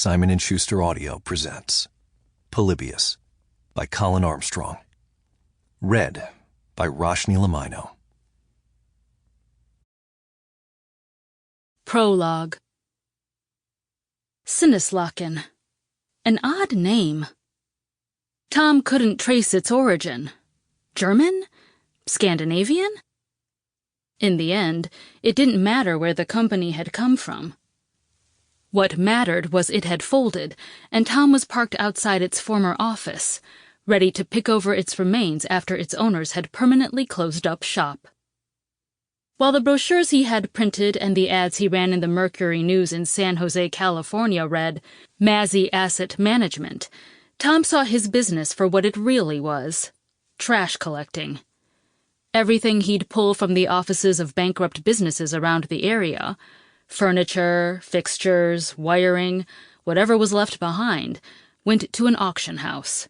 Simon & Schuster Audio presents Polybius by Collin Armstrong. Read by Rachanee Lumayno. Prologue. Sinneslaken. An odd name. Tom couldn't trace its origin. German? Scandinavian? In the end, it didn't matter where the company had come from. What mattered was it had folded, and Tom was parked outside its former office, ready to pick over its remains after its owners had permanently closed up shop. While the brochures he had printed and the ads he ran in the Mercury News in San Jose, California read, Mazzy Asset Management, Tom saw his business for what it really was: trash collecting. Everything he'd pull from the offices of bankrupt businesses around the area, furniture, fixtures, wiring, whatever was left behind, went to an auction house,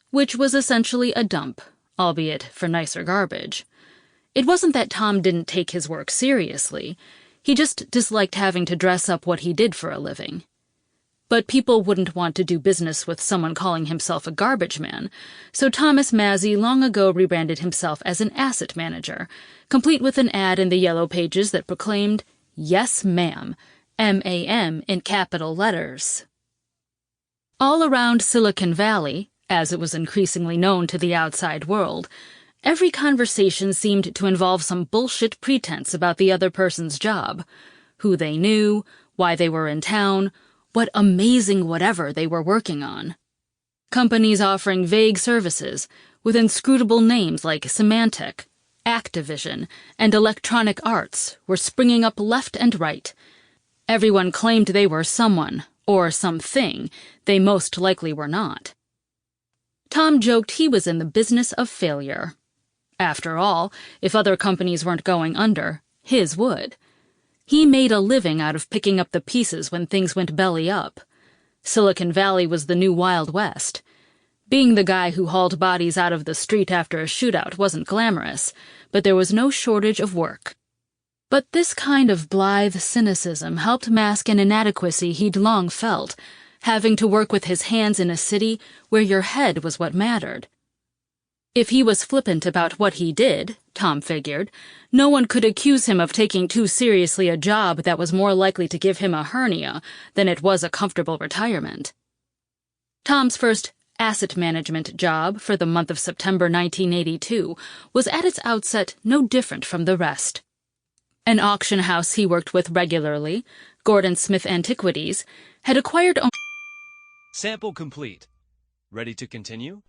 which was essentially a dump, albeit for nicer garbage. It wasn't that Tom didn't take his work seriously. He just disliked having to dress up what he did for a living. But people wouldn't want to do business with someone calling himself a garbage man, so Thomas Mazzy long ago rebranded himself as an asset manager, complete with an ad in the Yellow Pages that proclaimed, Yes, ma'am, M-A-M in capital letters. All around Silicon Valley, as it was increasingly known to the outside world, every conversation seemed to involve some bullshit pretense about the other person's job, who they knew, why they were in town, what amazing whatever they were working on. Companies offering vague services, with inscrutable names like Symantec, Activision, and Electronic Arts were springing up left and right. Everyone claimed they were someone, or something, they most likely were not. Tom joked he was in the business of failure. After all, if other companies weren't going under, his would. He made a living out of picking up the pieces when things went belly up. Silicon Valley was the new Wild West. Being the guy who hauled bodies out of the street after a shootout wasn't glamorous, but there was no shortage of work. But this kind of blithe cynicism helped mask an inadequacy he'd long felt, having to work with his hands in a city where your head was what mattered. If he was flippant about what he did, Tom figured, no one could accuse him of taking too seriously a job that was more likely to give him a hernia than it was a comfortable retirement. Tom's first asset management job for the month of September 1982 was at its outset no different from the rest. An auction house he worked with regularly, Gordon Smith Antiquities, had acquired Sample complete. Ready to continue?